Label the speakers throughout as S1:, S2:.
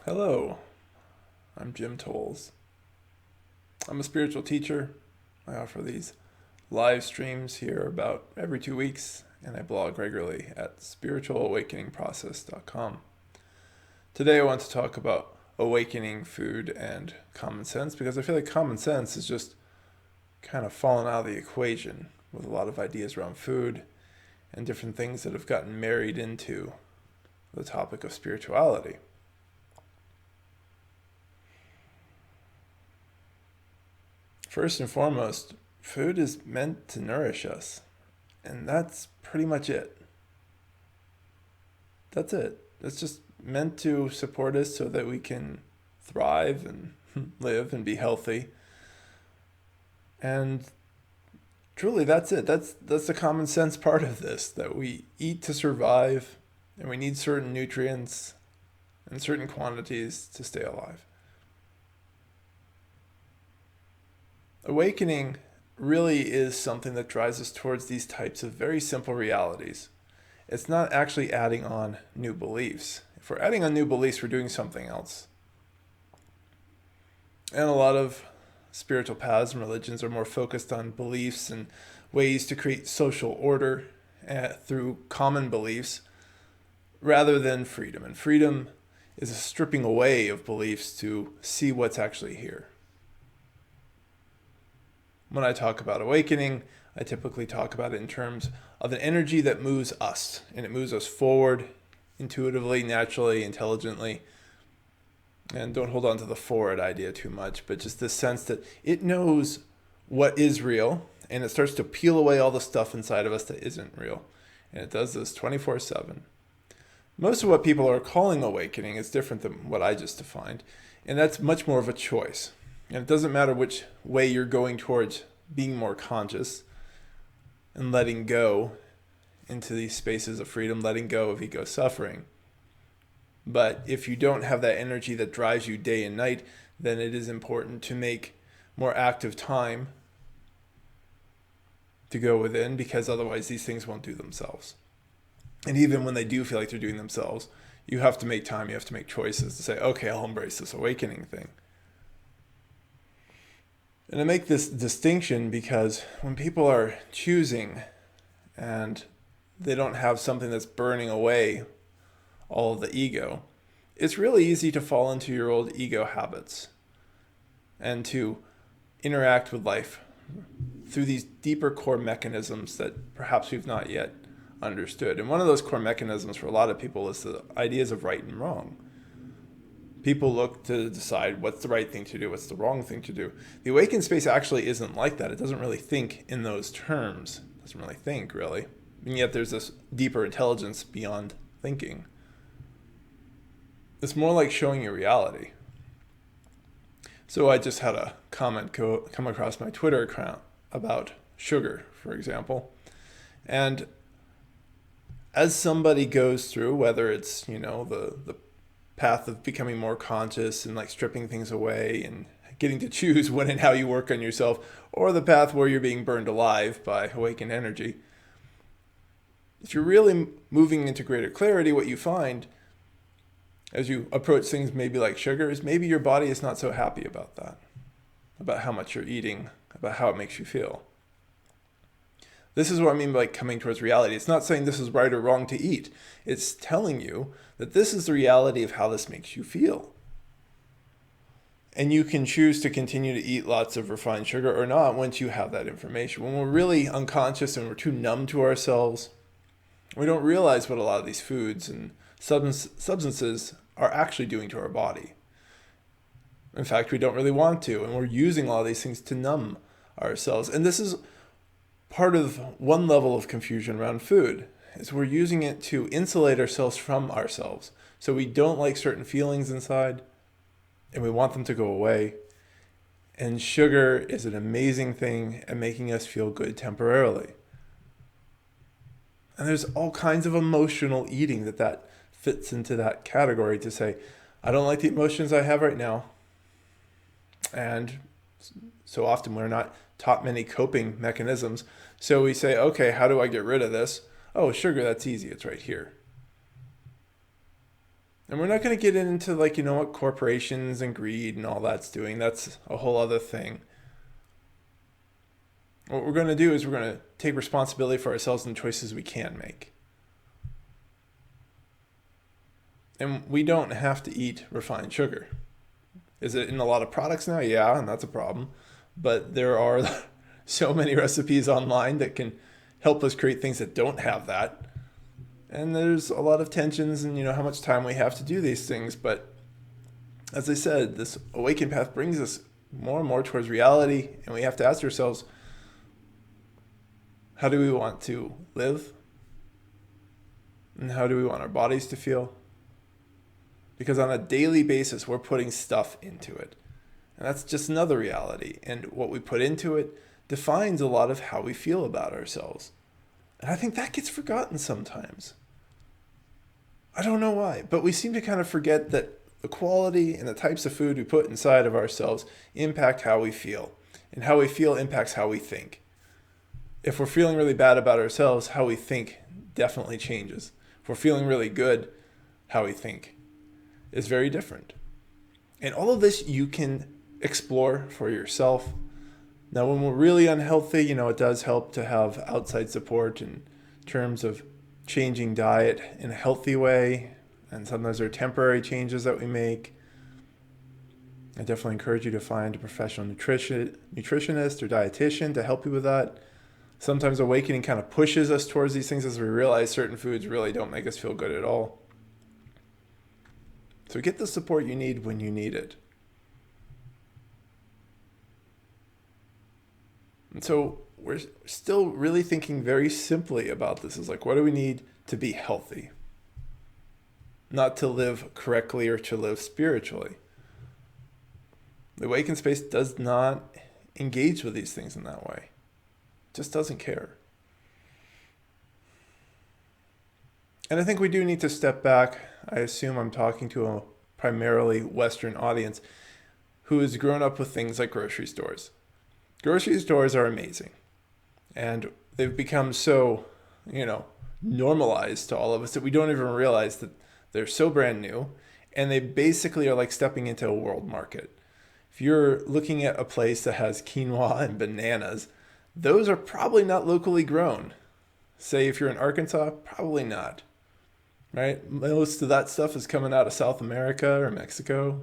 S1: Hello, I'm Jim Tolles. I'm a spiritual teacher. I offer these live streams here about every 2 weeks, and I blog regularly at spiritualawakeningprocess.com. Today I want to talk about awakening food and common sense because I feel like common sense is just kind of fallen out of the equation with a lot of ideas around food and different things that have gotten married into the topic of spirituality. First and foremost, food is meant to nourish us, and that's pretty much it. That's it. It's just meant to support us so that we can thrive and live and be healthy. And truly, that's it. That's the common sense part of this, that we eat to survive, and we need certain nutrients and certain quantities to stay alive. Awakening really is something that drives us towards these types of very simple realities. It's not actually adding on new beliefs. If we're adding on new beliefs, we're doing something else. And a lot of spiritual paths and religions are more focused on beliefs and ways to create social order through common beliefs rather than freedom. And freedom is a stripping away of beliefs to see what's actually here. When I talk about awakening, I typically talk about it in terms of an energy that moves us, and it moves us forward intuitively, naturally, intelligently. And don't hold on to the forward idea too much, but just this sense that it knows what is real, and it starts to peel away all the stuff inside of us that isn't real. And it does this 24/7. Most of what people are calling awakening is different than what I just defined, and that's much more of a choice. And it doesn't matter which way you're going towards being more conscious and letting go into these spaces of freedom, letting go of ego suffering. But if you don't have that energy that drives you day and night, then it is important to make more active time to go within, because otherwise these things won't do themselves. And even when they do feel like they're doing themselves, you have to make time, you have to make choices to say, okay, I'll embrace this awakening thing. And I make this distinction because when people are choosing and they don't have something that's burning away all of the ego, it's really easy to fall into your old ego habits and to interact with life through these deeper core mechanisms that perhaps we've not yet understood. And one of those core mechanisms for a lot of people is the ideas of right and wrong. People look to decide what's the right thing to do, what's the wrong thing to do. The awakened space actually isn't like that. It doesn't really think in those terms. It doesn't really think, really. And yet there's this deeper intelligence beyond thinking. It's more like showing you reality. So I just had a comment come across my Twitter account about sugar, for example. And as somebody goes through, whether it's, the path of becoming more conscious and like stripping things away and getting to choose when and how you work on yourself, or the path where you're being burned alive by awakened energy, if you're really moving into greater clarity, what you find as you approach things maybe like sugar is maybe your body is not so happy about that, about how much you're eating, about how it makes you feel. This is what I mean by coming towards reality. It's not saying this is right or wrong to eat. It's telling you that this is the reality of how this makes you feel. And you can choose to continue to eat lots of refined sugar or not once you have that information. When we're really unconscious and we're too numb to ourselves, we don't realize what a lot of these foods and substances are actually doing to our body. In fact, we don't really want to, and we're using a lot of these things to numb ourselves. And this is part of one level of confusion around food, is we're using it to insulate ourselves from ourselves. So we don't like certain feelings inside, and we want them to go away. And sugar is an amazing thing at making us feel good temporarily. And there's all kinds of emotional eating that fits into that category, to say, I don't like the emotions I have right now. And so often we're not taught many coping mechanisms. So we say, okay, how do I get rid of this? Oh, sugar, that's easy. It's right here. And we're not going to get into like, what corporations and greed and all that's doing. That's a whole other thing. What we're going to do is we're going to take responsibility for ourselves and the choices we can make. And we don't have to eat refined sugar. Is it in a lot of products now? Yeah, and that's a problem. But there are so many recipes online that can help us create things that don't have that. And there's a lot of tensions and how much time we have to do these things. But as I said, this awakened path brings us more and more towards reality, and we have to ask ourselves, how do we want to live? And how do we want our bodies to feel? Because on a daily basis, we're putting stuff into it. And that's just another reality. And what we put into it defines a lot of how we feel about ourselves. And I think that gets forgotten sometimes. I don't know why, but we seem to kind of forget that the quality and the types of food we put inside of ourselves impact how we feel. And how we feel impacts how we think. If we're feeling really bad about ourselves, how we think definitely changes. If we're feeling really good, how we think is very different. And all of this you can explore for yourself. Now, when we're really unhealthy, it does help to have outside support in terms of changing diet in a healthy way. And sometimes there are temporary changes that we make. I definitely encourage you to find a professional nutritionist or dietitian to help you with that. Sometimes awakening kind of pushes us towards these things as we realize certain foods really don't make us feel good at all. So get the support you need when you need it. And so we're still really thinking very simply about this. Is like, what do we need to be healthy? Not to live correctly or to live spiritually. The awakened space does not engage with these things in that way. It just doesn't care. And I think we do need to step back. I assume I'm talking to a primarily Western audience who has grown up with things like grocery stores. Grocery stores are amazing. And they've become so, normalized to all of us that we don't even realize that they're so brand new. And they basically are like stepping into a world market. If you're looking at a place that has quinoa and bananas, those are probably not locally grown. Say if you're in Arkansas, probably not. Right? Most of that stuff is coming out of South America or Mexico.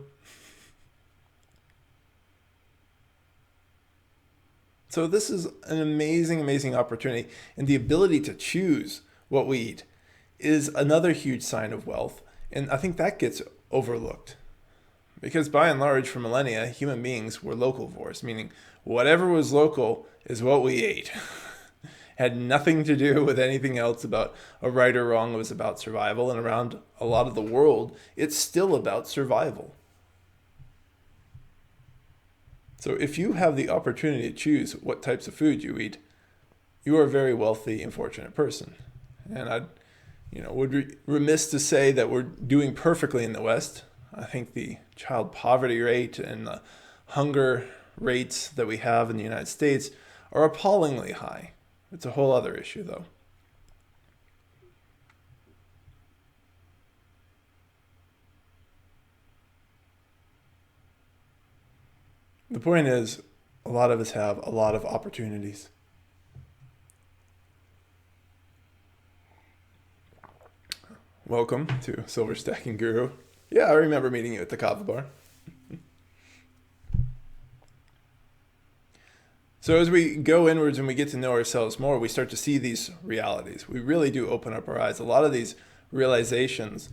S1: So this is an amazing, amazing opportunity. And the ability to choose what we eat is another huge sign of wealth. And I think that gets overlooked. Because by and large, for millennia, human beings were locavores, meaning whatever was local is what we ate. Had nothing to do with anything else about a right or wrong. It was about survival. And around a lot of the world, it's still about survival. So if you have the opportunity to choose what types of food you eat, you are a very wealthy and fortunate person. And I would be remiss to say that we're doing perfectly in the West. I think the child poverty rate and the hunger rates that we have in the United States are appallingly high. It's a whole other issue, though. The point is, a lot of us have a lot of opportunities. Welcome to Silver Stacking Guru. Yeah, I remember meeting you at the kava bar. So as we go inwards and we get to know ourselves more, we start to see these realities. We really do open up our eyes. A lot of these realizations,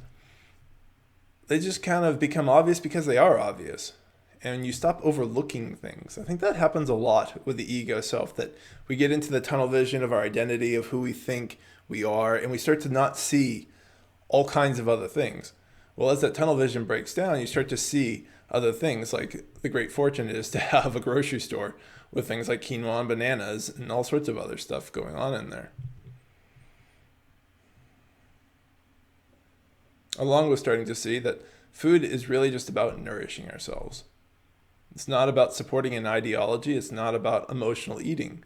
S1: they just kind of become obvious because they are obvious. And you stop overlooking things. I think that happens a lot with the ego self, that we get into the tunnel vision of our identity, of who we think we are, and we start to not see all kinds of other things. Well, as that tunnel vision breaks down, you start to see other things, like the great fortune it is to have a grocery store with things like quinoa and bananas and all sorts of other stuff going on in there. Along with starting to see that food is really just about nourishing ourselves. It's not about supporting an ideology. It's not about emotional eating.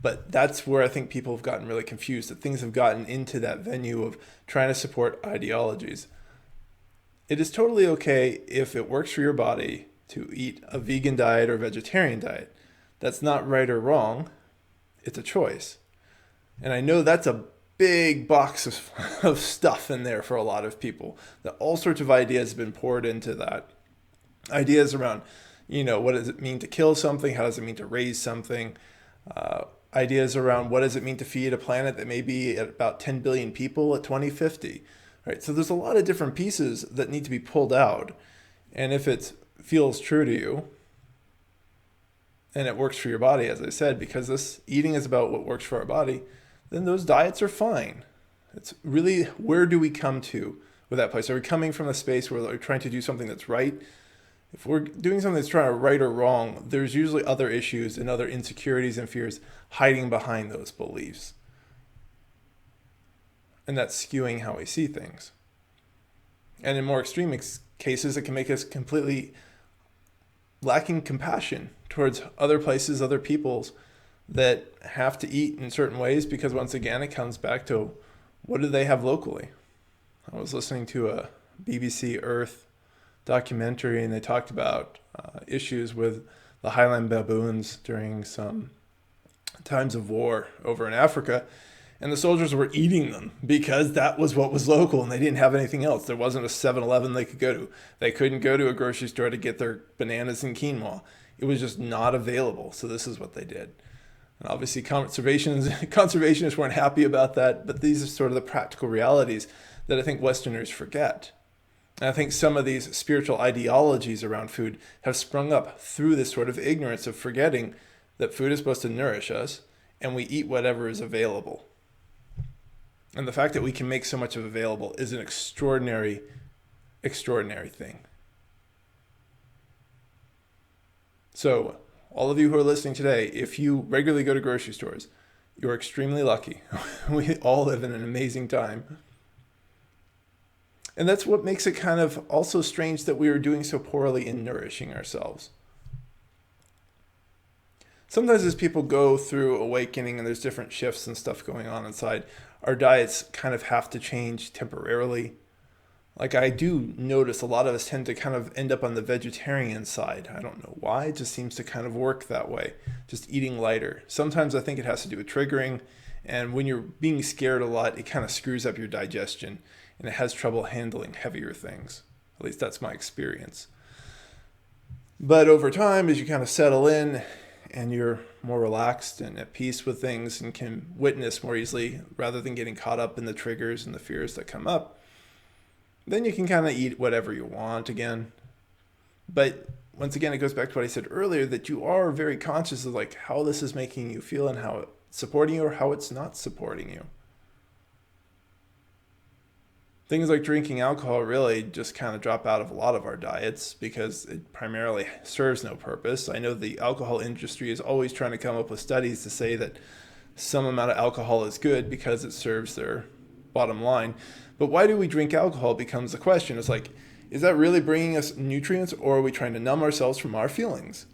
S1: But that's where I think people have gotten really confused, that things have gotten into that venue of trying to support ideologies. It is totally okay if it works for your body to eat a vegan diet or vegetarian diet. That's not right or wrong. It's a choice. And I know that's a big box of stuff in there for a lot of people. That all sorts of ideas have been poured into that. Ideas around, what does it mean to kill something? How does it mean to raise something? Ideas around what does it mean to feed a planet that may be at about 10 billion people at 2050? Right? So there's a lot of different pieces that need to be pulled out. And if it feels true to you, and it works for your body, as I said, because this eating is about what works for our body, then those diets are fine. It's really, where do we come to with that place? Are we coming from a space where we're trying to do something that's right? If we're doing something that's trying to right or wrong, there's usually other issues and other insecurities and fears hiding behind those beliefs. And that's skewing how we see things. And in more extreme cases, it can make us completely lacking compassion towards other places, other peoples that have to eat in certain ways, because once again, it comes back to what do they have locally? I was listening to a BBC Earth documentary, and they talked about issues with the highland baboons during some times of war over in Africa. And the soldiers were eating them because that was what was local and they didn't have anything else. There wasn't a 7-Eleven they could go to. They couldn't go to a grocery store to get their bananas and quinoa. It was just not available. So this is what they did. And obviously conservationists weren't happy about that, but these are sort of the practical realities that I think Westerners forget. And I think some of these spiritual ideologies around food have sprung up through this sort of ignorance of forgetting that food is supposed to nourish us and we eat whatever is available. And the fact that we can make so much of available is an extraordinary, extraordinary thing. So, all of you who are listening today, if you regularly go to grocery stores, you're extremely lucky. We all live in an amazing time. And that's what makes it kind of also strange that we are doing so poorly in nourishing ourselves. Sometimes as people go through awakening and there's different shifts and stuff going on inside, our diets kind of have to change temporarily. Like I do notice a lot of us tend to kind of end up on the vegetarian side. I don't know why, it just seems to kind of work that way, just eating lighter. Sometimes I think it has to do with triggering, and when you're being scared a lot, it kind of screws up your digestion and it has trouble handling heavier things. At least that's my experience. But over time, as you kind of settle in and you're more relaxed and at peace with things and can witness more easily rather than getting caught up in the triggers and the fears that come up, then you can kind of eat whatever you want again. But once again, it goes back to what I said earlier, that you are very conscious of like how this is making you feel and how it's supporting you or how it's not supporting you. Things like drinking alcohol really just kind of drop out of a lot of our diets because it primarily serves no purpose. I know the alcohol industry is always trying to come up with studies to say that some amount of alcohol is good because it serves their bottom line. But why do we drink alcohol becomes the question. It's like, is that really bringing us nutrients, or are we trying to numb ourselves from our feelings?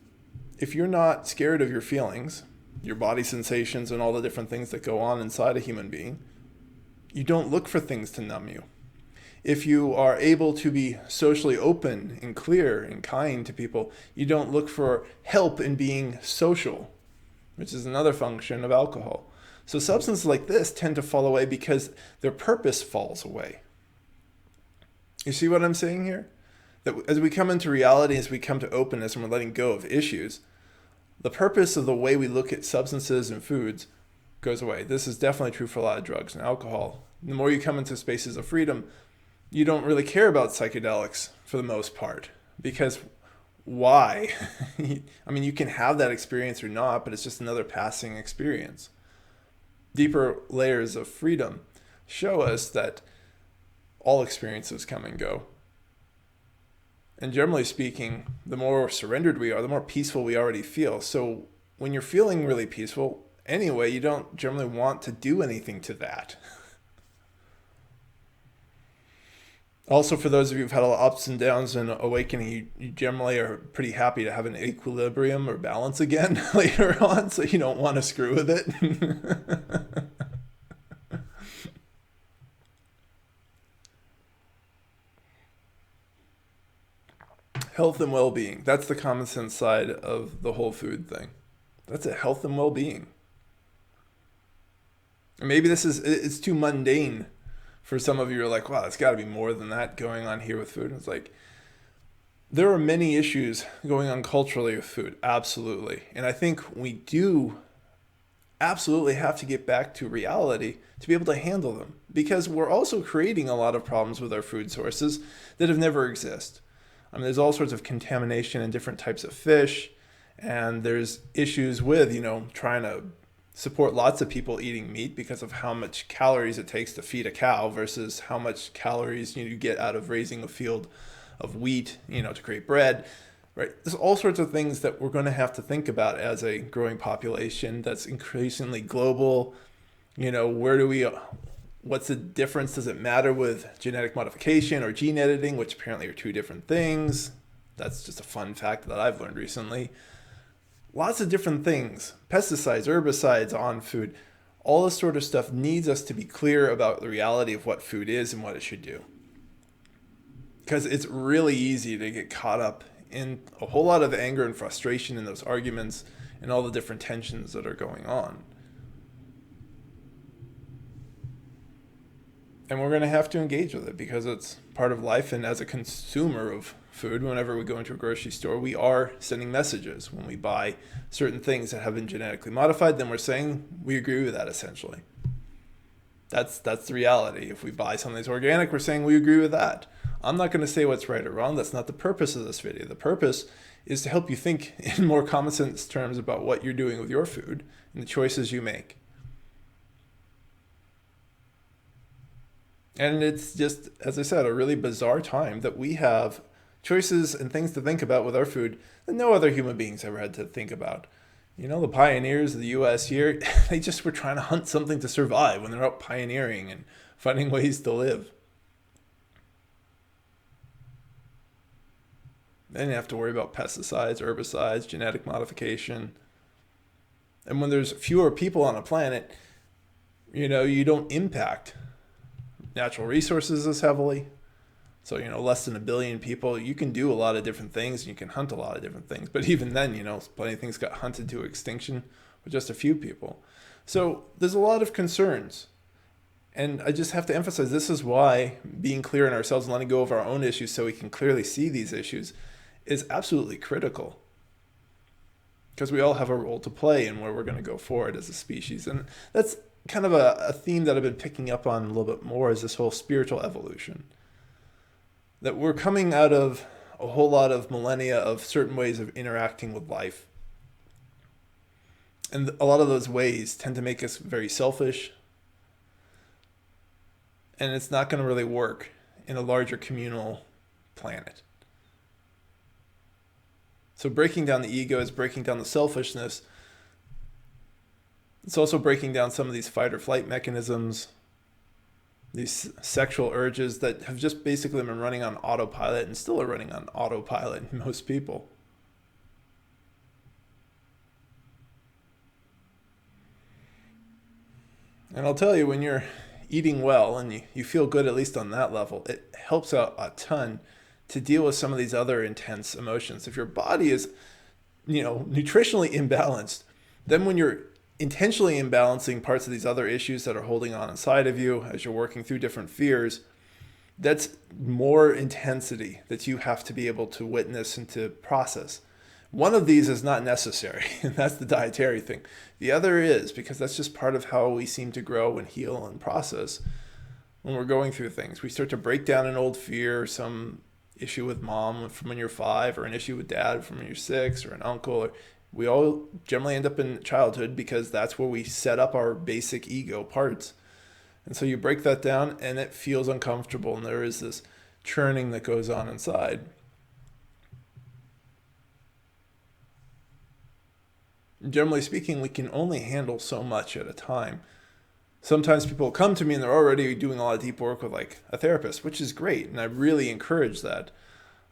S1: If you're not scared of your feelings, your body sensations and all the different things that go on inside a human being, you don't look for things to numb you. If you are able to be socially open and clear and kind to people, you don't look for help in being social, which is another function of alcohol. So substances like this tend to fall away because their purpose falls away. You see what I'm saying here? That as we come into reality, as we come to openness and we're letting go of issues, the purpose of the way we look at substances and foods goes away. This is definitely true for a lot of drugs and alcohol. The more you come into spaces of freedom, you don't really care about psychedelics for the most part. Because why? I mean, you can have that experience or not, but it's just another passing experience. Deeper layers of freedom show us that all experiences come and go. And generally speaking, the more surrendered we are, the more peaceful we already feel. So when you're feeling really peaceful, anyway, you don't generally want to do anything to that. Also, for those of you who've had a lot of ups and downs in awakening, you generally are pretty happy to have an equilibrium or balance again later on, so you don't want to screw with it. health and well-being. That's the common sense side of the whole food thing. That's it, health and well-being. And maybe it's too mundane for some of you. You're like, wow, there's got to be more than that going on here with food. And it's like, there are many issues going on culturally with food, absolutely. And I think we do absolutely have to get back to reality to be able to handle them, because we're also creating a lot of problems with our food sources that have never existed. I mean, there's all sorts of contamination in different types of fish, and there's issues with, trying to support lots of people eating meat because of how much calories it takes to feed a cow versus how much calories you get out of raising a field of wheat, to create bread. Right. There's all sorts of things that we're going to have to think about as a growing population that's increasingly global. What's the difference? Does it matter with genetic modification or gene editing, which apparently are two different things? That's just a fun fact that I've learned recently. Lots of different things, pesticides, herbicides on food, all this sort of stuff needs us to be clear about the reality of what food is and what it should do. Because it's really easy to get caught up in a whole lot of anger and frustration in those arguments and all the different tensions that are going on. And we're going to have to engage with it because it's part of life. And as a consumer of food, whenever we go into a grocery store, we are sending messages. When we buy certain things that have been genetically modified, then we're saying we agree with that, essentially. That's the reality. If we buy something that's organic, we're saying we agree with that. I'm not going to say what's right or wrong. That's not the purpose of this video. The purpose is to help you think in more common sense terms about what you're doing with your food and the choices you make. And it's just, as I said, a really bizarre time that we have choices and things to think about with our food that no other human beings ever had to think about. The pioneers of the U.S. here, they just were trying to hunt something to survive when they're out pioneering and finding ways to live. They didn't have to worry about pesticides, herbicides, genetic modification. And when there's fewer people on a planet, you don't impact natural resources as heavily. So, less than 1 billion people, you can do a lot of different things and you can hunt a lot of different things. But even then, plenty of things got hunted to extinction with just a few people. So there's a lot of concerns. And I just have to emphasize, this is why being clear in ourselves and letting go of our own issues so we can clearly see these issues is absolutely critical. Because we all have a role to play in where we're going to go forward as a species. And that's kind of a theme that I've been picking up on a little bit more, is this whole spiritual evolution. That we're coming out of a whole lot of millennia of certain ways of interacting with life. And a lot of those ways tend to make us very selfish. And it's not going to really work in a larger communal planet. So breaking down the ego is breaking down the selfishness. It's also breaking down some of these fight or flight mechanisms, these sexual urges that have just basically been running on autopilot and still are running on autopilot in most people. And I'll tell you, when you're eating well and you feel good, at least on that level, it helps out a ton to deal with some of these other intense emotions. If your body is, nutritionally imbalanced, then when you're intentionally imbalancing parts of these other issues that are holding on inside of you as you're working through different fears, that's more intensity that you have to be able to witness and to process. One of these is not necessary, and that's the dietary thing. The other is, because that's just part of how we seem to grow and heal and process when we're going through things. We start to break down an old fear, some issue with mom from when you're 5, or an issue with dad from when you're 6, or an uncle. We all generally end up in childhood because that's where we set up our basic ego parts. And so you break that down and it feels uncomfortable, and there is this churning that goes on inside. Generally speaking, we can only handle so much at a time. Sometimes people come to me and they're already doing a lot of deep work with like a therapist, which is great. And I really encourage that.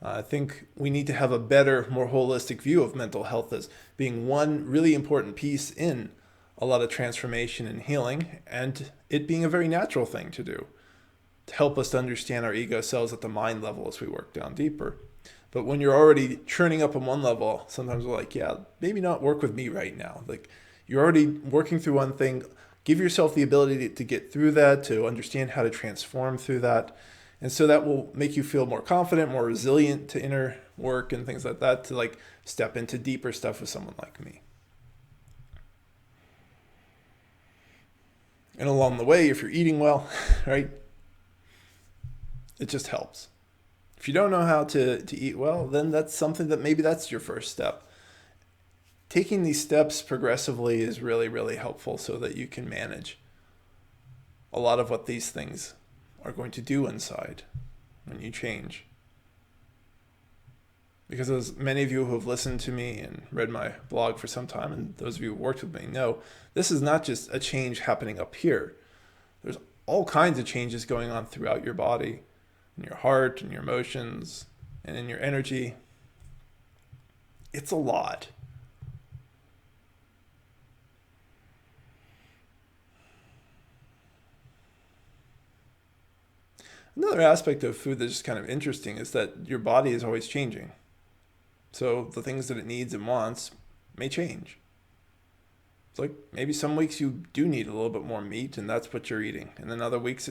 S1: I think we need to have a better, more holistic view of mental health as being one really important piece in a lot of transformation and healing, and it being a very natural thing to do to help us to understand our ego selves at the mind level as we work down deeper. But when you're already churning up on one level, sometimes we're like, yeah, maybe not work with me right now. Like, you're already working through one thing. Give yourself the ability to get through that, to understand how to transform through that. And so that will make you feel more confident, more resilient to inner work and things like that, to like step into deeper stuff with someone like me. And along the way, if you're eating well, right, it just helps. If you don't know how to eat well, then that's something that maybe that's your first step. Taking these steps progressively is really, really helpful so that you can manage a lot of what these things are going to do inside when you change. Because as many of you who have listened to me and read my blog for some time, and those of you who worked with me know, this is not just a change happening up here. There's all kinds of changes going on throughout your body, in your heart, in your emotions, and in your energy. It's a lot. Another aspect of food that's just kind of interesting is that your body is always changing. So the things that it needs and wants may change. It's like maybe some weeks you do need a little bit more meat and that's what you're eating. And then other weeks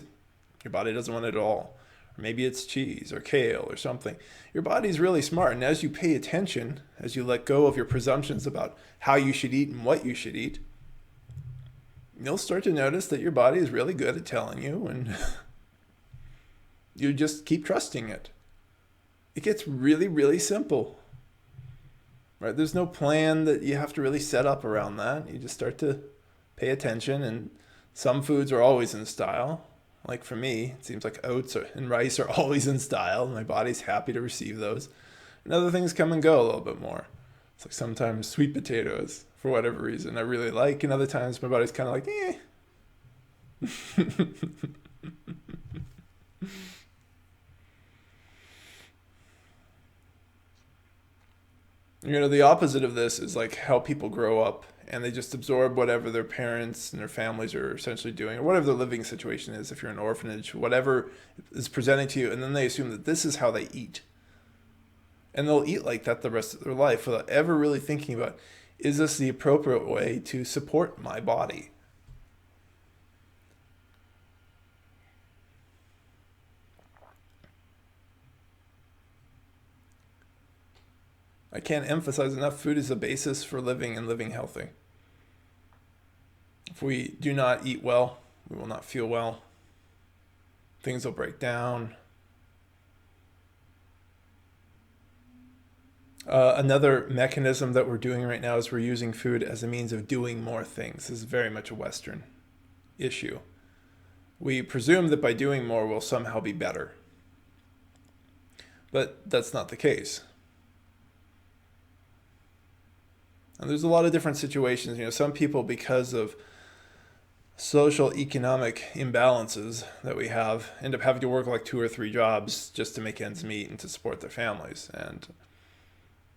S1: your body doesn't want it at all. Or maybe it's cheese or kale or something. Your body's really smart. And as you pay attention, as you let go of your presumptions about how you should eat and what you should eat, you'll start to notice that your body is really good at telling you, and you just keep trusting it. It gets really, really simple. Right? There's no plan that you have to really set up around that. You just start to pay attention, and some foods are always in style. Like for me, it seems like oats and rice are always in style. My body's happy to receive those. And other things come and go a little bit more. It's like sometimes sweet potatoes, for whatever reason, I really like, and other times my body's kind of like, eh. The opposite of this is like how people grow up and they just absorb whatever their parents and their families are essentially doing, or whatever their living situation is. If you're in an orphanage, whatever is presenting to you, and then they assume that this is how they eat. And they'll eat like that the rest of their life without ever really thinking about, is this the appropriate way to support my body? I can't emphasize enough, food is the basis for living and living healthy. If we do not eat well, we will not feel well. Things will break down. Another mechanism that we're doing right now is we're using food as a means of doing more things. This is very much a Western issue. We presume that by doing more, we'll somehow be better. But that's not the case. And there's a lot of different situations. Some people, because of social economic imbalances that we have, end up having to work like 2 or 3 jobs just to make ends meet and to support their families. And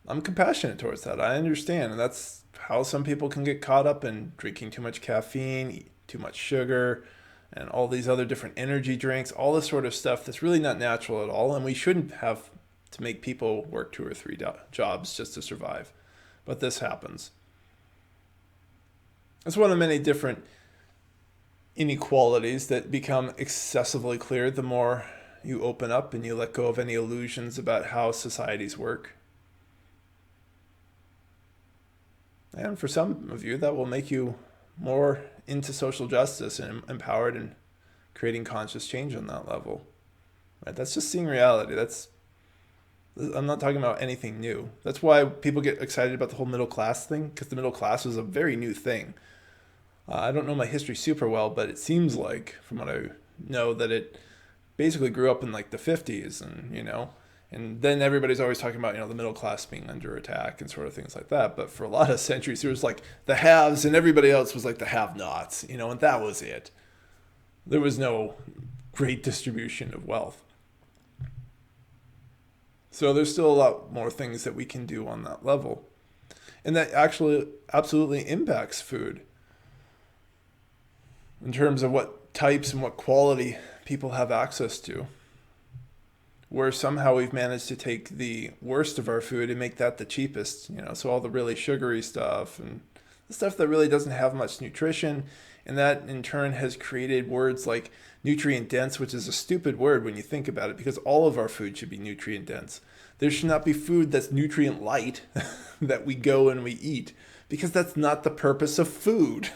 S1: I'm compassionate towards that. I understand. And that's how some people can get caught up in drinking too much caffeine, eat too much sugar, and all these other different energy drinks, all this sort of stuff that's really not natural at all. And we shouldn't have to make people work 2 or 3 jobs just to survive. But this happens. It's one of many different inequalities that become excessively clear the more you open up and you let go of any illusions about how societies work. And for some of you, that will make you more into social justice and empowered and creating conscious change on that level. Right? That's just seeing reality. I'm not talking about anything new. That's why people get excited about the whole middle class thing, because the middle class was a very new thing. I don't know my history super well, but it seems like, from what I know, that it basically grew up in like the 50s, and then everybody's always talking about, the middle class being under attack and sort of things like that. But for a lot of centuries, there was like the haves and everybody else was like the have-nots, and that was it. There was no great distribution of wealth. So there's still a lot more things that we can do on that level. And that actually absolutely impacts food in terms of what types and what quality people have access to. where somehow we've managed to take the worst of our food and make that the cheapest, so all the really sugary stuff and the stuff that really doesn't have much nutrition. And that in turn has created words like nutrient dense, which is a stupid word when you think about it, because all of our food should be nutrient dense. There should not be food that's nutrient light that we go and we eat, because that's not the purpose of food.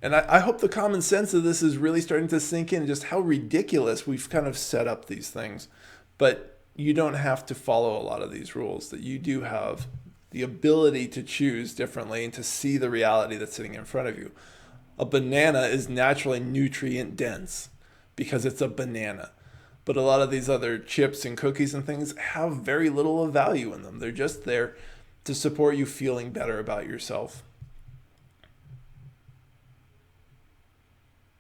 S1: And I hope the common sense of this is really starting to sink in, just how ridiculous we've kind of set up these things. But you don't have to follow a lot of these rules, that you do have the ability to choose differently and to see the reality that's sitting in front of you. A banana is naturally nutrient dense because it's a banana. But a lot of these other chips and cookies and things have very little of value in them. They're just there to support you feeling better about yourself.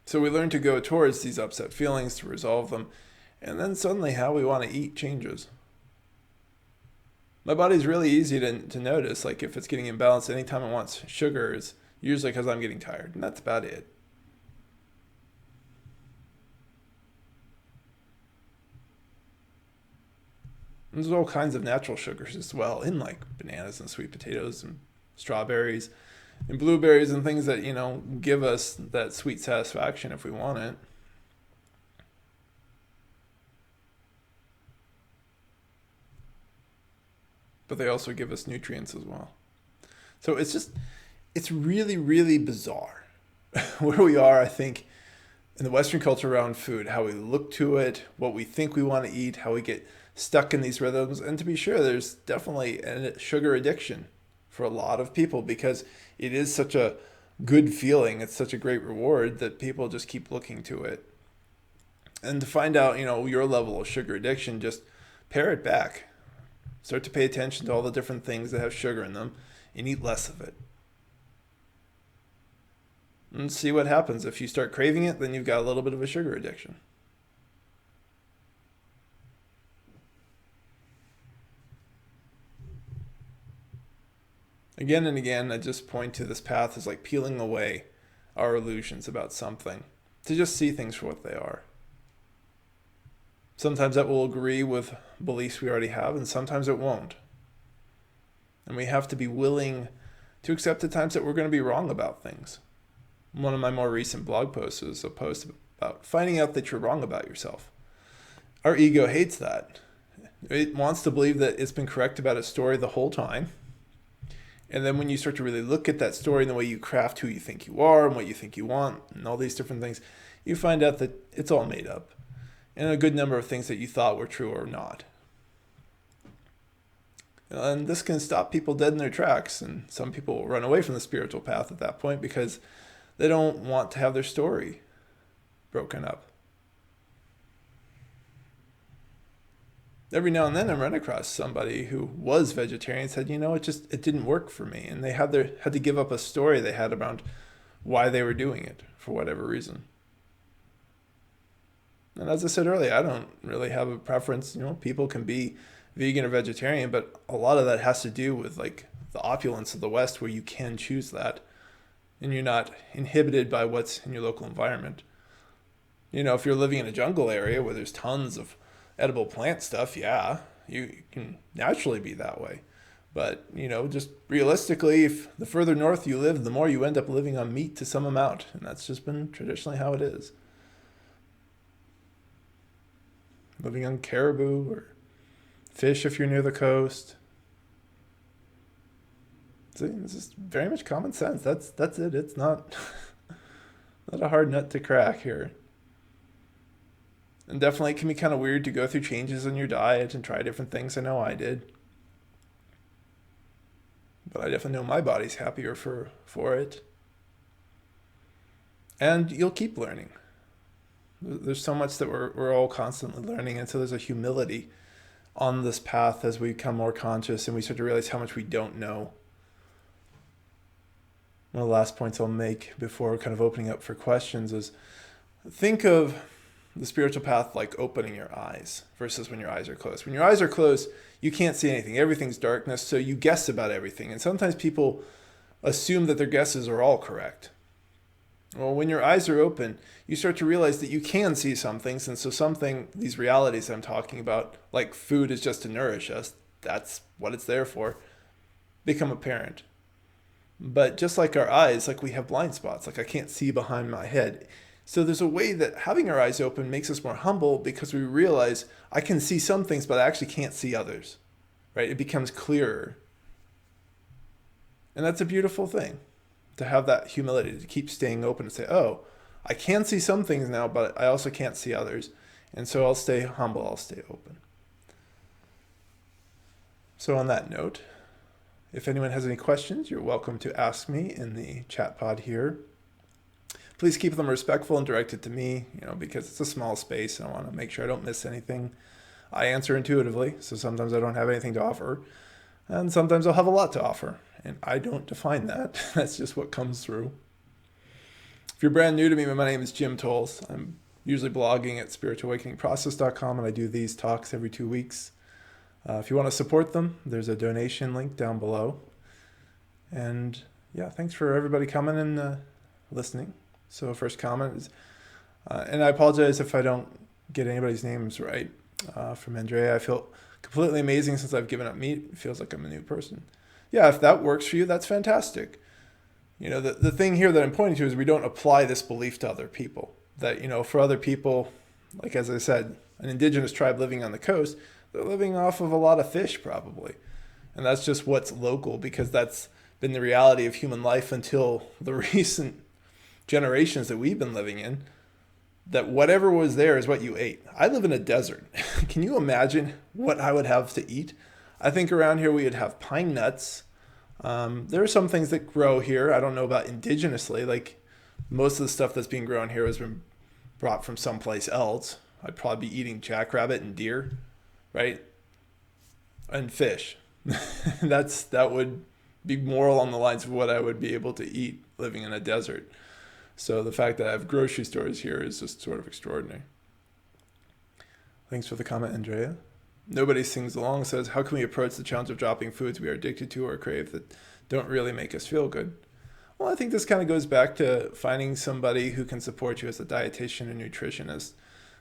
S1: So we learn to go towards these upset feelings to resolve them, and then suddenly how we want to eat changes. My body's really easy to notice, like if it's getting imbalanced, anytime it wants sugar, it's usually because I'm getting tired, and that's about it. And there's all kinds of natural sugars as well, in like bananas and sweet potatoes and strawberries and blueberries and things that, give us that sweet satisfaction if we want it. But they also give us nutrients as well. So it's really, really bizarre where we are, I think, in the Western culture around food, how we look to it, what we think we want to eat, how we get stuck in these rhythms. And to be sure, there's definitely a sugar addiction for a lot of people because it is such a good feeling. It's such a great reward that people just keep looking to it. And to find out, your level of sugar addiction, just pare it back. Start to pay attention to all the different things that have sugar in them and eat less of it. And see what happens. If you start craving it, then you've got a little bit of a sugar addiction. Again and again, I just point to this path as like peeling away our illusions about something, to just see things for what they are. Sometimes that will agree with beliefs we already have, and sometimes it won't. And we have to be willing to accept at times that we're going to be wrong about things. One of my more recent blog posts is a post about finding out that you're wrong about yourself. Our ego hates that. It wants to believe that it's been correct about its story the whole time. And then when you start to really look at that story and the way you craft who you think you are and what you think you want and all these different things, you find out that it's all made up. And a good number of things that you thought were true are not. And this can stop people dead in their tracks. And some people will run away from the spiritual path at that point because they don't want to have their story broken up. Every now and then I run across somebody who was vegetarian and said, it didn't work for me. And they had to give up a story they had around why they were doing it for whatever reason. And as I said earlier, I don't really have a preference. People can be vegan or vegetarian, but a lot of that has to do with like the opulence of the West where you can choose that and you're not inhibited by what's in your local environment. If you're living in a jungle area where there's tons of edible plant stuff, yeah, you can naturally be that way. But, just realistically, if the further north you live, the more you end up living on meat to some amount. And that's just been traditionally how it is. Living on caribou or fish if you're near the coast. See, this is very much common sense. That's it. It's not a hard nut to crack here. And definitely it can be kind of weird to go through changes in your diet and try different things. I know I did. But I definitely know my body's happier for it. And you'll keep learning. There's so much that we're all constantly learning. And so there's a humility on this path as we become more conscious and we start to realize how much we don't know. One of the last points I'll make before kind of opening up for questions is think of the spiritual path like opening your eyes versus when your eyes are closed. When your eyes are closed, you can't see anything. Everything's darkness, so you guess about everything. And sometimes people assume that their guesses are all correct. Well, when your eyes are open, you start to realize that you can see some things. And so these realities I'm talking about, like food is just to nourish us, that's what it's there for, become apparent. But just like our eyes, like we have blind spots, like I can't see behind my head. So there's a way that having our eyes open makes us more humble because we realize I can see some things, but I actually can't see others, right? It becomes clearer. And that's a beautiful thing, to have that humility, to keep staying open and say, oh, I can see some things now, but I also can't see others. And so I'll stay humble, I'll stay open. So on that note, if anyone has any questions, you're welcome to ask me in the chat pod here. Please keep them respectful and directed to me, because it's a small space. I want to make sure I don't miss anything. I answer intuitively, so sometimes I don't have anything to offer, and sometimes I'll have a lot to offer, and I don't define that. That's just what comes through. If you're brand new to me, my name is Jim Tolles. I'm usually blogging at spiritualawakeningprocess.com, and I do these talks every 2 weeks. If you want to support them, there's a donation link down below. And yeah, thanks for everybody coming and listening. So first comment is, and I apologize if I don't get anybody's names right, from Andrea. I feel completely amazing since I've given up meat. It feels like I'm a new person. Yeah, if that works for you, that's fantastic. The thing here that I'm pointing to is we don't apply this belief to other people. That, for other people, like as I said, an indigenous tribe living on the coast, they're living off of a lot of fish probably. And that's just what's local, because that's been the reality of human life until the recent generations that we've been living in, that whatever was there is what you ate. I live in a desert. Can you imagine what I would have to eat? I think around here we would have pine nuts. There are some things that grow here. I don't know about indigenously. Like most of the stuff that's being grown here has been brought from someplace else. I'd probably be eating jackrabbit and deer, right? And fish. That would be more along the lines of what I would be able to eat living in a desert. So the fact that I have grocery stores here is just sort of extraordinary. Thanks for the comment, Andrea. Nobody Sings Along says, how can we approach the challenge of dropping foods we are addicted to or crave that don't really make us feel good? Well, I think this kind of goes back to finding somebody who can support you as a dietitian and nutritionist,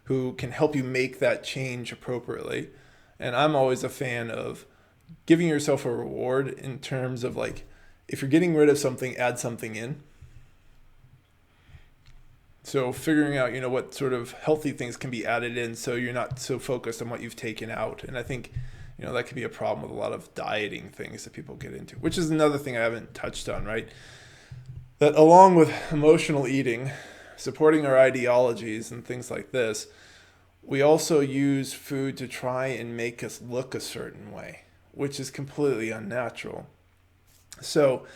S1: who can help you make that change appropriately. And I'm always a fan of giving yourself a reward in terms of, like, if you're getting rid of something, add something in. So figuring out, what sort of healthy things can be added in so you're not so focused on what you've taken out. And I think, that can be a problem with a lot of dieting things that people get into, which is another thing I haven't touched on, right? That along with emotional eating, supporting our ideologies and things like this, we also use food to try and make us look a certain way, which is completely unnatural. So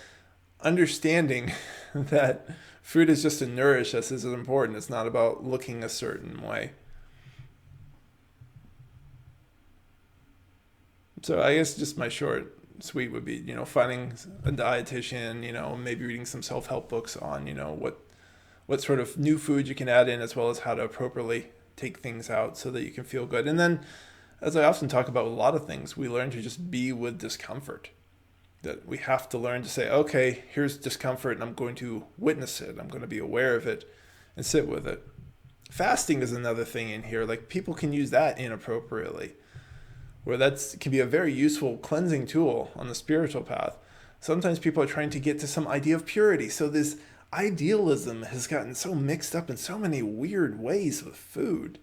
S1: understanding that food is just to nourish us is important. It's not about looking a certain way. So I guess just my short sweet would be, finding a dietitian, maybe reading some self-help books on, what sort of new food you can add in, as well as how to appropriately take things out so that you can feel good. And then, as I often talk about with a lot of things, we learn to just be with discomfort. That we have to learn to say, okay, here's discomfort and I'm going to witness it. I'm going to be aware of it and sit with it. Fasting is another thing in here. Like, people can use that inappropriately, where that can be a very useful cleansing tool on the spiritual path. Sometimes people are trying to get to some idea of purity. So this idealism has gotten so mixed up in so many weird ways with food.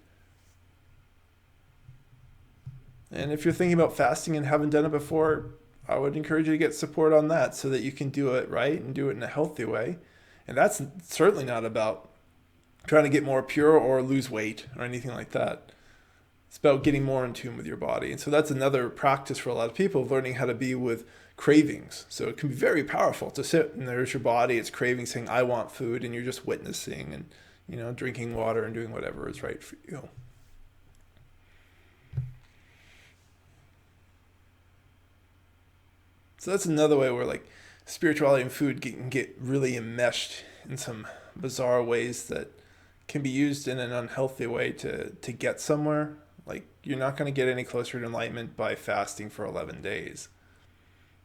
S1: And if you're thinking about fasting and haven't done it before, I would encourage you to get support on that so that you can do it right and do it in a healthy way. And that's certainly not about trying to get more pure or lose weight or anything like that. It's about getting more in tune with your body. And so that's another practice for a lot of people, learning how to be with cravings. So it can be very powerful to sit and there's your body, it's craving, saying, I want food, and you're just witnessing and, drinking water and doing whatever is right for you. So that's another way where, like, spirituality and food can get really enmeshed in some bizarre ways that can be used in an unhealthy way to get somewhere. Like, you're not going to get any closer to enlightenment by fasting for 11 days.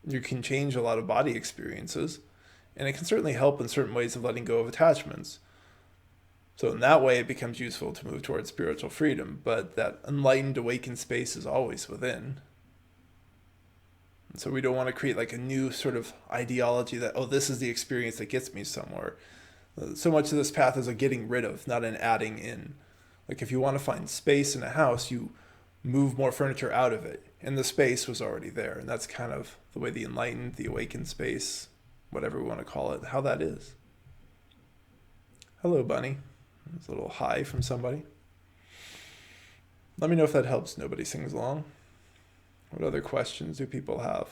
S1: You can change a lot of body experiences, and it can certainly help in certain ways of letting go of attachments. So in that way, it becomes useful to move towards spiritual freedom, but that enlightened, awakened space is always within. And so we don't want to create like a new sort of ideology that, oh, this is the experience that gets me somewhere. So much of this path is a getting rid of, not an adding in. Like if you want to find space in a house, you move more furniture out of it, and the space was already there. And that's kind of the way the enlightened, the awakened space, whatever we want to call it, how that is. Hello, Bunny. There's a little hi from somebody. Let me know if that helps. Nobody sings along. What other questions do people have?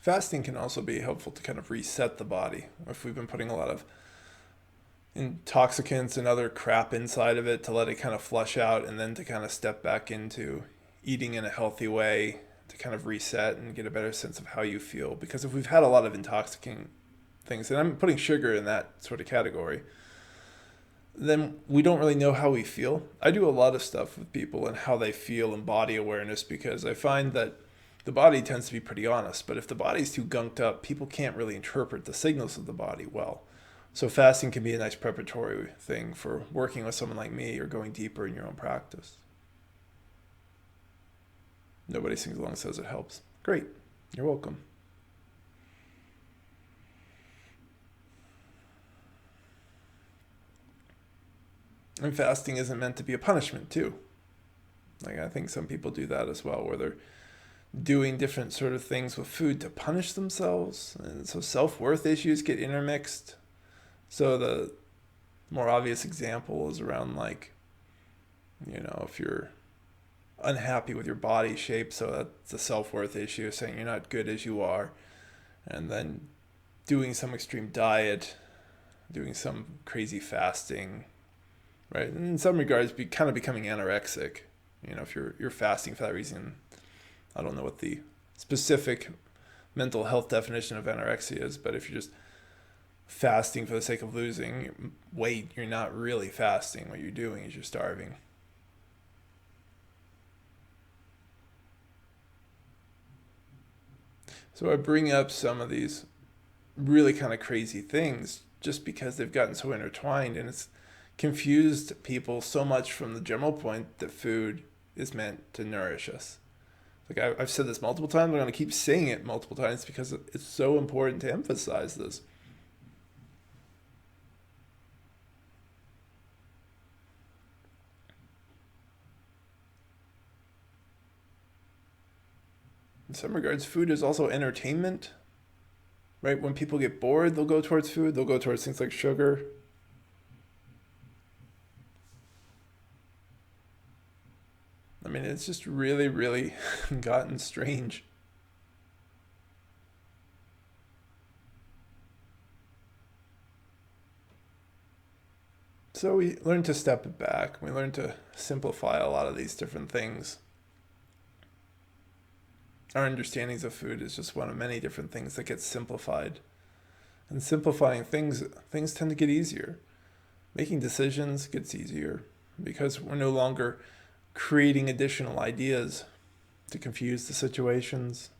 S1: Fasting can also be helpful to kind of reset the body. If we've been putting a lot of intoxicants and other crap inside of it, to let it kind of flush out and then to kind of step back into eating in a healthy way to kind of reset and get a better sense of how you feel. Because if we've had a lot of intoxicating things, and I'm putting sugar in that sort of category, then we don't really know how we feel. I do a lot of stuff with people and how they feel and body awareness, because I find that the body tends to be pretty honest, but if the body's too gunked up, people can't really interpret the signals of the body well. So fasting can be a nice preparatory thing for working with someone like me or going deeper in your own practice. Nobody sings along, says it helps. Great. You're welcome. And fasting isn't meant to be a punishment too. Like I think some people do that as well, where they're doing different sort of things with food to punish themselves. And so self-worth issues get intermixed. So the more obvious example is around like, if you're unhappy with your body shape, so that's a self-worth issue, saying you're not good as you are, and then doing some extreme diet, doing some crazy fasting, right? In some regards, kind of becoming anorexic. If you're fasting for that reason. I don't know what the specific mental health definition of anorexia is, but if you're just fasting for the sake of losing weight, you're not really fasting. What you're doing is you're starving. So I bring up some of these really kind of crazy things just because they've gotten so intertwined, and it's confused people so much from the general point that food is meant to nourish us. Like I've said this multiple times, I'm going to keep saying it multiple times because it's so important to emphasize this. In some regards, food is also entertainment, right? When people get bored, they'll go towards food. They'll go towards things like sugar. I mean, it's just really, really gotten strange. So we learn to step back. We learn to simplify a lot of these different things. Our understandings of food is just one of many different things that gets simplified. And simplifying things tend to get easier. Making decisions gets easier because we're no longer creating additional ideas to confuse the situations,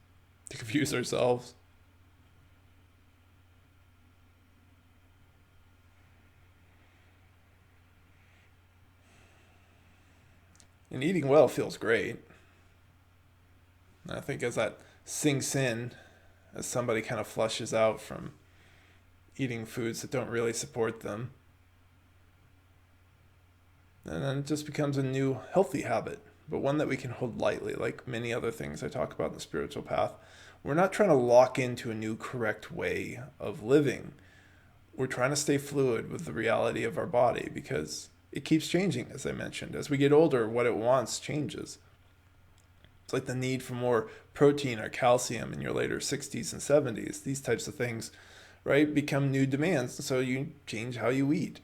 S1: to confuse ourselves. And eating well feels great. And I think as that sinks in, as somebody kind of flushes out from eating foods that don't really support them, and then it just becomes a new healthy habit, but one that we can hold lightly, like many other things I talk about in the spiritual path. We're not trying to lock into a new correct way of living. We're trying to stay fluid with the reality of our body because it keeps changing, as I mentioned. As we get older, what it wants changes. It's like the need for more protein or calcium in your later 60s and 70s. These types of things, right, become new demands. So you change how you eat.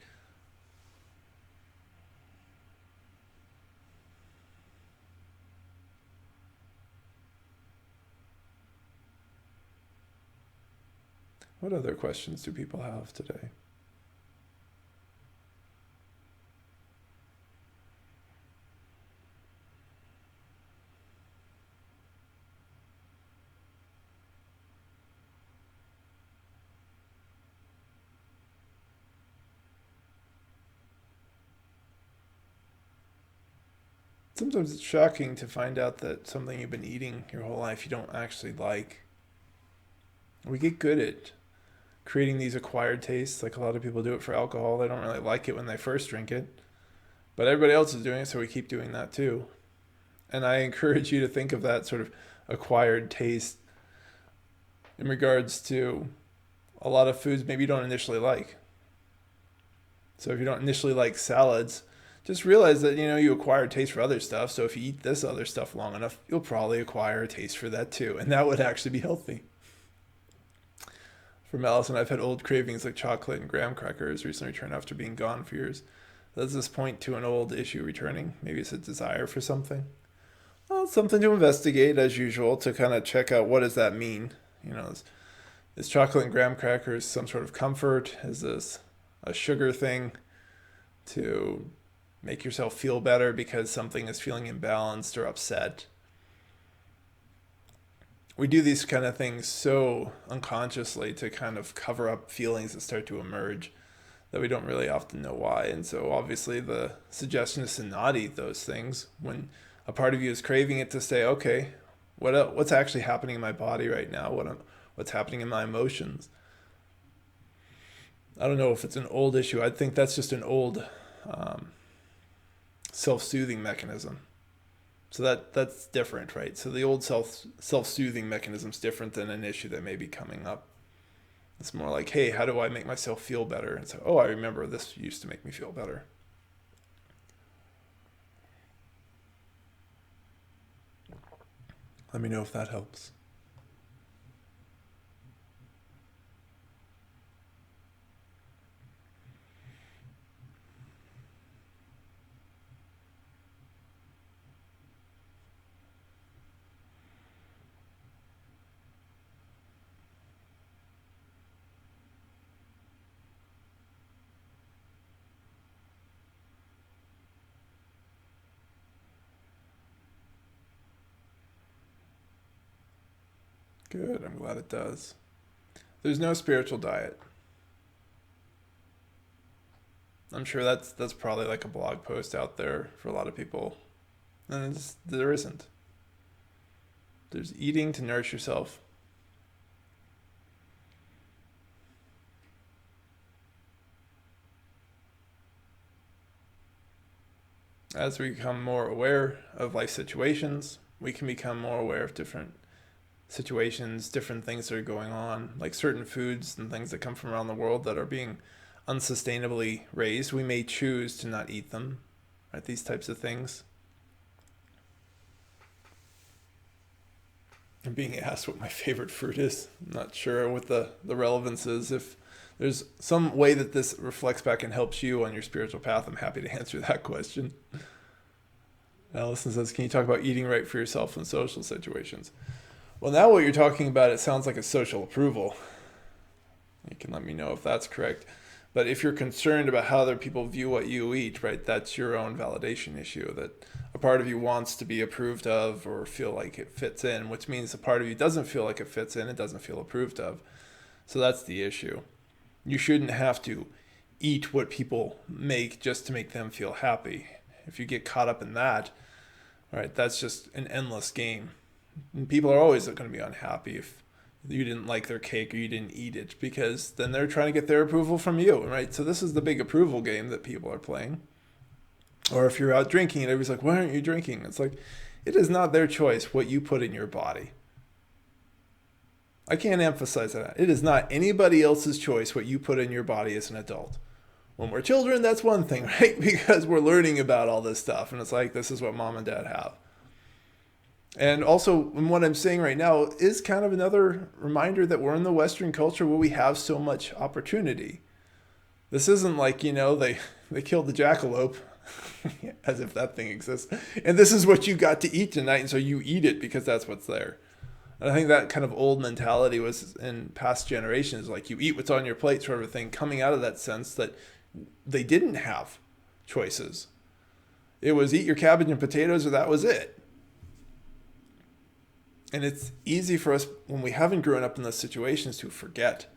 S1: What other questions do people have today? Sometimes it's shocking to find out that something you've been eating your whole life you don't actually like. We get good at creating these acquired tastes, like a lot of people do it for alcohol. They don't really like it when they first drink it, but everybody else is doing it, so we keep doing that too. And I encourage you to think of that sort of acquired taste in regards to a lot of foods maybe you don't initially like. So if you don't initially like salads, just realize that you acquire a taste for other stuff. So if you eat this other stuff long enough, you'll probably acquire a taste for that too, and that would actually be healthy. For Allison, I've had old cravings like chocolate and graham crackers recently returned after being gone for years. Does this point to an old issue returning? Maybe it's a desire for something. Well, it's something to investigate as usual to kind of check out what does that mean. Is chocolate and graham crackers some sort of comfort? Is this a sugar thing to make yourself feel better because something is feeling imbalanced or upset? We do these kind of things so unconsciously to kind of cover up feelings that start to emerge that we don't really often know why. And so obviously the suggestion is to not eat those things when a part of you is craving it, to say, okay, what's actually happening in my body right now? What's happening in my emotions? I don't know if it's an old issue. I think that's just an old self-soothing mechanism. So that's different, right? So the old self-soothing mechanism is different than an issue that may be coming up. It's more like, hey, how do I make myself feel better? And so, oh, I remember this used to make me feel better. Let me know if that helps. Good, I'm glad it does. There's no spiritual diet. I'm sure that's probably like a blog post out there for a lot of people. And there isn't. There's eating to nourish yourself. As we become more aware of life situations, we can become more aware of different situations, different things that are going on, like certain foods and things that come from around the world that are being unsustainably raised. We may choose to not eat them, right? These types of things. I'm being asked what my favorite fruit is. I'm not sure what the relevance is. If there's some way that this reflects back and helps you on your spiritual path, I'm happy to answer that question. Allison says, can you talk about eating right for yourself in social situations? Well, now what you're talking about, it sounds like a social approval. You can let me know if that's correct. But if you're concerned about how other people view what you eat, right, that's your own validation issue, that a part of you wants to be approved of or feel like it fits in, which means a part of you doesn't feel like it fits in, it doesn't feel approved of. So that's the issue. You shouldn't have to eat what people make just to make them feel happy. If you get caught up in that, right, that's just an endless game. And people are always going to be unhappy if you didn't like their cake or you didn't eat it, because then they're trying to get their approval from you, right? So this is the big approval game that people are playing. Or if you're out drinking and everybody's like, why aren't you drinking? It's like, it is not their choice what you put in your body. I can't emphasize that. It is not anybody else's choice what you put in your body as an adult. When we're children, that's one thing, right? Because we're learning about all this stuff. And it's like, this is what mom and dad have. And also, what I'm saying right now is kind of another reminder that we're in the Western culture where we have so much opportunity. This isn't like, they killed the jackalope, as if that thing exists. And this is what you got to eat tonight, and so you eat it because that's what's there. And I think that kind of old mentality was in past generations, like you eat what's on your plate sort of thing, coming out of that sense that they didn't have choices. It was eat your cabbage and potatoes or that was it. And it's easy for us when we haven't grown up in those situations to forget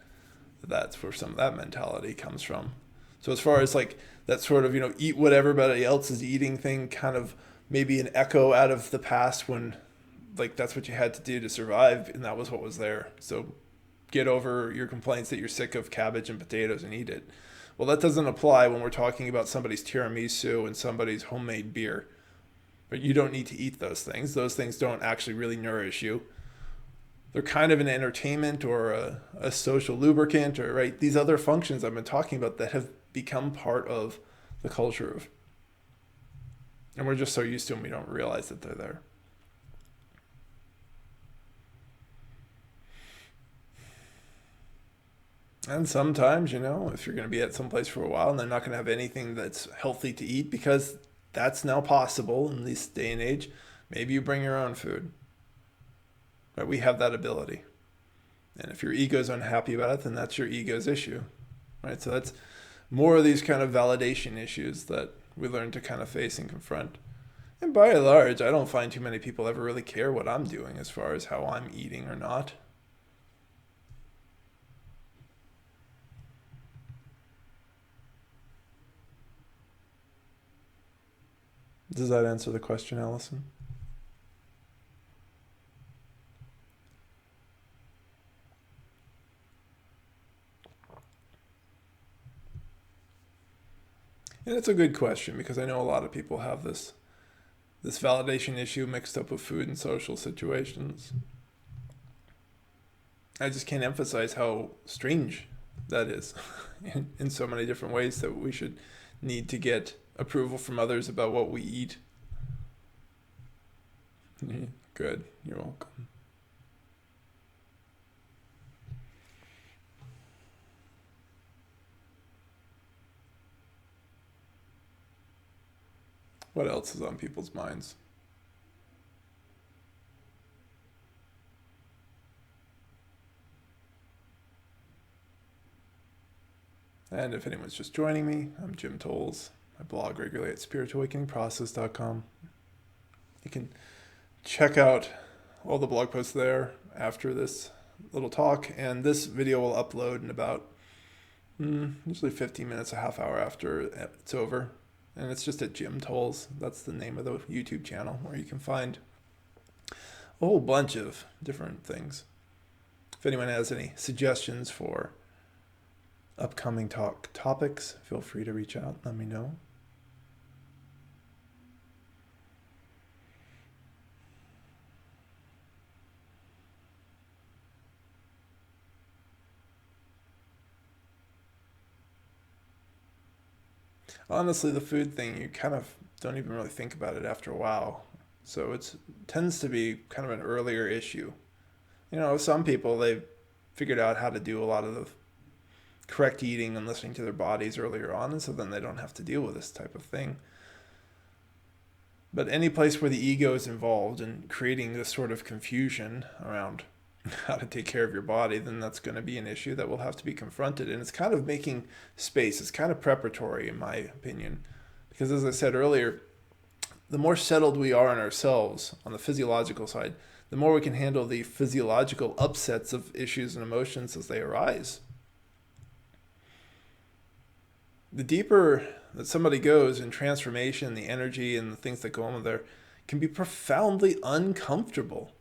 S1: that that's where some of that mentality comes from. So as far as like that sort of, eat what everybody else is eating thing kind of maybe an echo out of the past when like that's what you had to do to survive and that was what was there. So get over your complaints that you're sick of cabbage and potatoes and eat it. Well, that doesn't apply when we're talking about somebody's tiramisu and somebody's homemade beer. But you don't need to eat those things. Those things don't actually really nourish you. They're kind of an entertainment or a social lubricant or right these other functions I've been talking about that have become part of the culture of, and we're just so used to them we don't realize that they're there. And sometimes, if you're going to be at some place for a while and they're not going to have anything that's healthy to eat because that's now possible in this day and age, maybe you bring your own food. Right? We have that ability. And if your ego's unhappy about it, then that's your ego's issue. Right? So that's more of these kind of validation issues that we learn to kind of face and confront. And by and large, I don't find too many people ever really care what I'm doing as far as how I'm eating or not. Does that answer the question, Allison? And it's a good question because I know a lot of people have this validation issue mixed up with food and social situations. I just can't emphasize how strange that is in so many different ways that we should need to get approval from others about what we eat. Good. You're welcome. What else is on people's minds? And if anyone's just joining me, I'm Jim Tolles. I blog regularly at spiritualawakeningprocess.com. You can check out all the blog posts there after this little talk, and this video will upload in about usually 15 minutes, a half hour after it's over. And it's just at Jim Tolles. That's the name of the YouTube channel where you can find a whole bunch of different things. If anyone has any suggestions for upcoming topics, feel free to reach out. Let me know. Honestly, the food thing, you kind of don't even really think about it after a while. So it tends to be kind of an earlier issue. Some people, they've figured out how to do a lot of the correct eating and listening to their bodies earlier on, and so then they don't have to deal with this type of thing. But any place where the ego is involved in creating this sort of confusion around how to take care of your body, then that's going to be an issue that will have to be confronted. And it's kind of making space. It's kind of preparatory, in my opinion. Because as I said earlier, the more settled we are in ourselves on the physiological side, the more we can handle the physiological upsets of issues and emotions as they arise. The deeper that somebody goes in transformation, the energy and the things that go on there can be profoundly uncomfortable.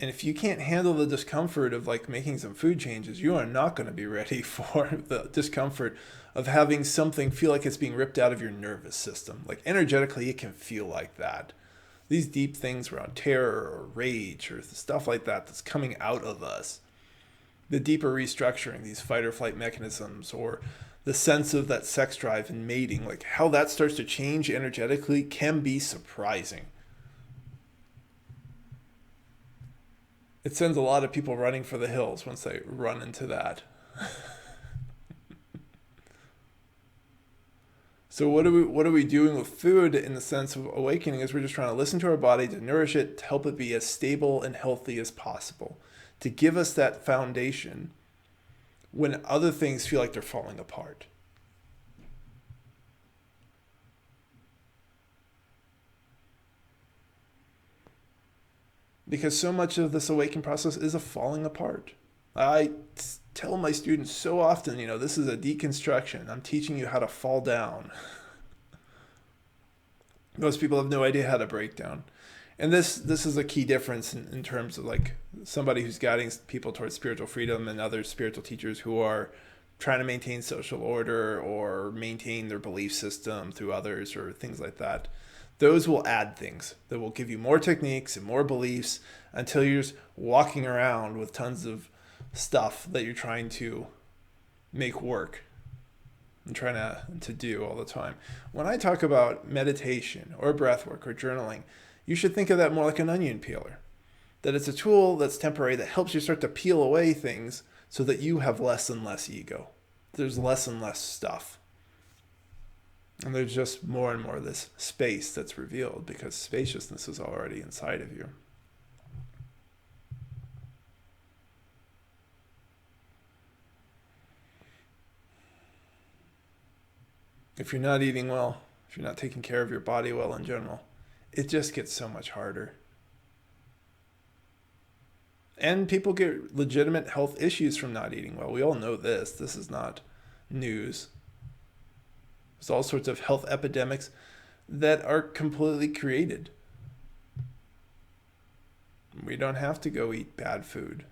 S1: And if you can't handle the discomfort of like making some food changes, you are not going to be ready for the discomfort of having something feel like it's being ripped out of your nervous system. Like energetically, it can feel like that. These deep things around terror or rage or stuff like that that's coming out of us. The deeper restructuring, these fight or flight mechanisms, or the sense of that sex drive and mating, like how that starts to change energetically can be surprising. It sends a lot of people running for the hills once they run into that. So what are we doing with food in the sense of awakening is we're just trying to listen to our body, to nourish it, to help it be as stable and healthy as possible, to give us that foundation when other things feel like they're falling apart. Because so much of this awakening process is a falling apart. I tell my students so often, this is a deconstruction. I'm teaching you how to fall down. Most people have no idea how to break down. And this is a key difference in terms of like somebody who's guiding people towards spiritual freedom and other spiritual teachers who are trying to maintain social order or maintain their belief system through others or things like that. Those will add things that will give you more techniques and more beliefs until you're just walking around with tons of stuff that you're trying to make work and trying to do all the time. When I talk about meditation or breathwork or journaling, you should think of that more like an onion peeler. That it's a tool that's temporary that helps you start to peel away things so that you have less and less ego. There's less and less stuff. And there's just more and more of this space that's revealed because spaciousness is already inside of you. If you're not eating well, if you're not taking care of your body well in general, it just gets so much harder. And people get legitimate health issues from not eating well. We all know this. This is not news. There's all sorts of health epidemics that are completely created. We don't have to go eat bad food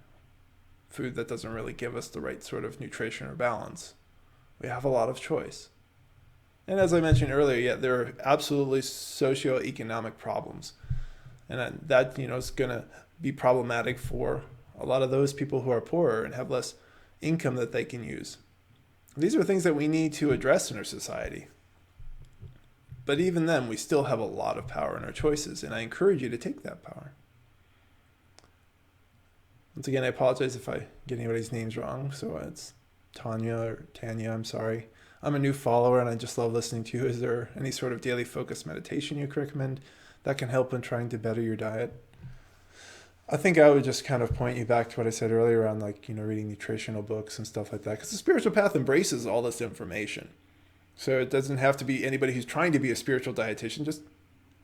S1: that doesn't really give us the right sort of nutrition or balance. We have a lot of choice. And as I mentioned earlier, yeah, there are absolutely socioeconomic problems. And that, is going to be problematic for a lot of those people who are poorer and have less income that they can use. These are things that we need to address in our society. But even then, we still have a lot of power in our choices, and I encourage you to take that power. Once again, I apologize if I get anybody's names wrong. So it's Tanya, I'm sorry. I'm a new follower and I just love listening to you. Is there any sort of daily focused meditation you could recommend that can help in trying to better your diet? I think I would just kind of point you back to what I said earlier on, reading nutritional books and stuff like that, because the spiritual path embraces all this information. So it doesn't have to be anybody who's trying to be a spiritual dietitian, just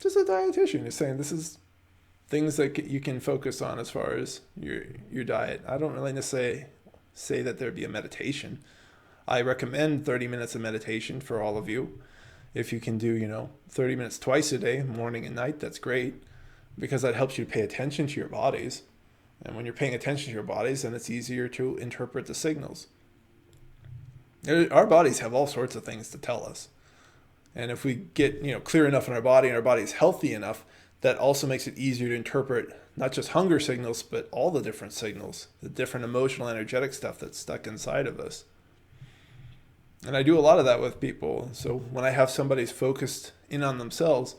S1: a dietitian is saying this is things that you can focus on as far as your diet. I don't really necessarily say that there'd be a meditation. I recommend 30 minutes of meditation for all of you. If you can do, 30 minutes twice a day, morning and night, that's great, because that helps you pay attention to your bodies. And when you're paying attention to your bodies, then it's easier to interpret the signals. Our bodies have all sorts of things to tell us. And if we get, clear enough in our body and our body is healthy enough, that also makes it easier to interpret not just hunger signals, but all the different signals, the different emotional, energetic stuff that's stuck inside of us. And I do a lot of that with people. So when I have somebody focused in on themselves,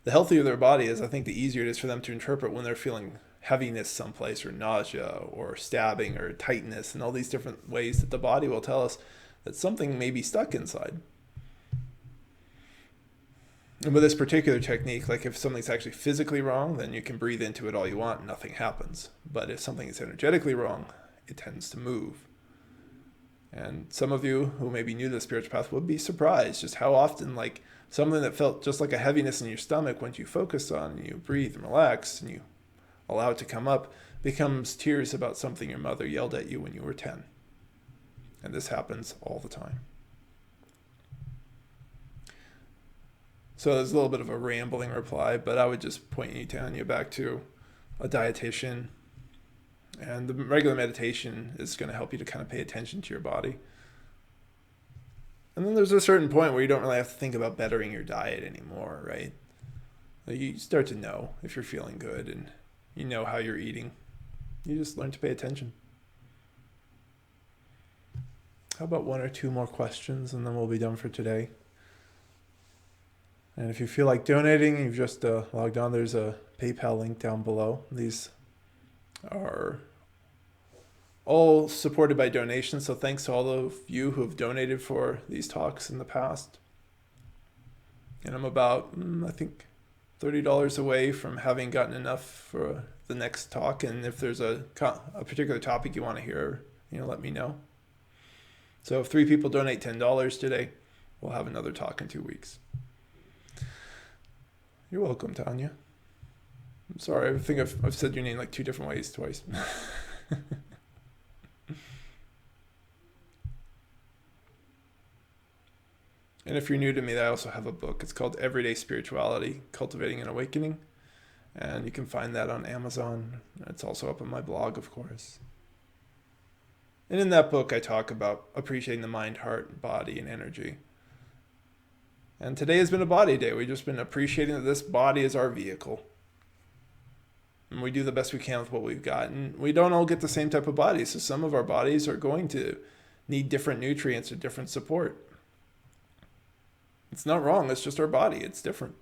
S1: the healthier their body is, I think the easier it is for them to interpret when they're feeling heaviness someplace or nausea or stabbing or tightness and all these different ways that the body will tell us that something may be stuck inside. And with this particular technique, like if something's actually physically wrong, then you can breathe into it all you want and nothing happens. But if something is energetically wrong, it tends to move. And some of you who may be new to the spiritual path would be surprised just how often something that felt just like a heaviness in your stomach, once you focus on and you breathe and relax and you allow it to come up, becomes tears about something your mother yelled at you when you were 10. And this happens all the time. So there's a little bit of a rambling reply, but I would just point you, Tanya, back to a dietitian. And the regular meditation is going to help you to kind of pay attention to your body. And then there's a certain point where you don't really have to think about bettering your diet anymore, right? You start to know if you're feeling good and you know how you're eating. You just learn to pay attention. How about one or two more questions and then we'll be done for today. And if you feel like donating, you've just logged on, there's a PayPal link down below. These are all supported by donations, so thanks to all of you who have donated for these talks in the past. And I'm about, I think, $30 away from having gotten enough for the next talk. And if there's a particular topic you want to hear, let me know. So if 3 people donate $10 today, we'll have another talk in 2 weeks. You're welcome, Tanya. I'm sorry, I think I've said your name 2 different ways twice. And if you're new to me, I also have a book. It's called Everyday Spirituality, Cultivating an Awakening. And you can find that on Amazon. It's also up on my blog, of course. And in that book, I talk about appreciating the mind, heart, body, and energy. And today has been a body day. We've just been appreciating that this body is our vehicle. And we do the best we can with what we've got. And we don't all get the same type of body. So some of our bodies are going to need different nutrients or different support. It's not wrong. It's just our body. It's different.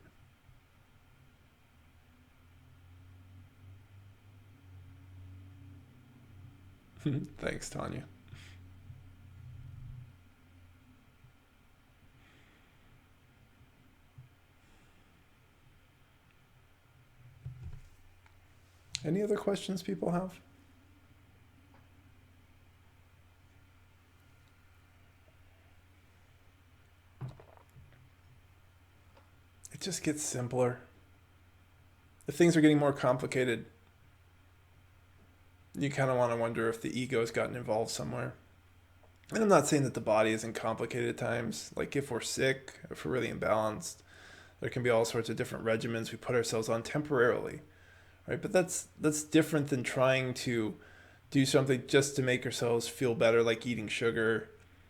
S1: Thanks, Tanya. Any other questions people have? It just gets simpler. If things are getting more complicated, you kind of want to wonder if the ego's gotten involved somewhere. And I'm not saying that the body isn't complicated at times. Like if we're sick, if we're really imbalanced, there can be all sorts of different regimens we put ourselves on temporarily, right? But that's different than trying to do something just to make ourselves feel better, like eating sugar,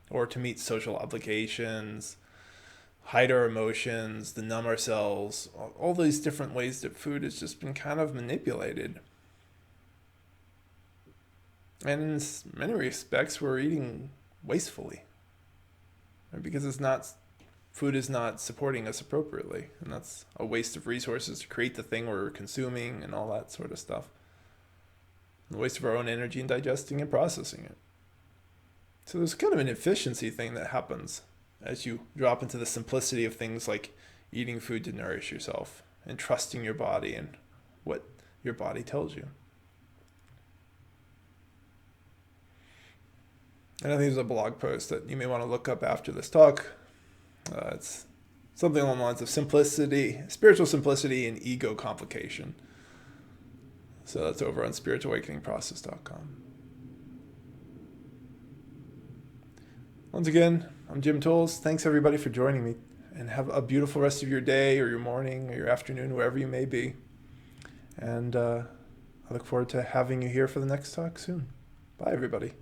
S1: or to meet social obligations, hide our emotions, to numb ourselves. All these different ways that food has just been kind of manipulated. And in many respects, we're eating wastefully, right? Because food is not supporting us appropriately, and that's a waste of resources to create the thing we're consuming and all that sort of stuff. And a waste of our own energy in digesting and processing it. So there's kind of an efficiency thing that happens as you drop into the simplicity of things like eating food to nourish yourself and trusting your body and what your body tells you. And I think there's a blog post that you may want to look up after this talk. It's something along the lines of simplicity, spiritual simplicity, and ego complication. So that's over on spiritualawakeningprocess.com. Once again, I'm Jim Tolles. Thanks everybody for joining me, and have a beautiful rest of your day or your morning or your afternoon, wherever you may be. And I look forward to having you here for the next talk soon. Bye, everybody.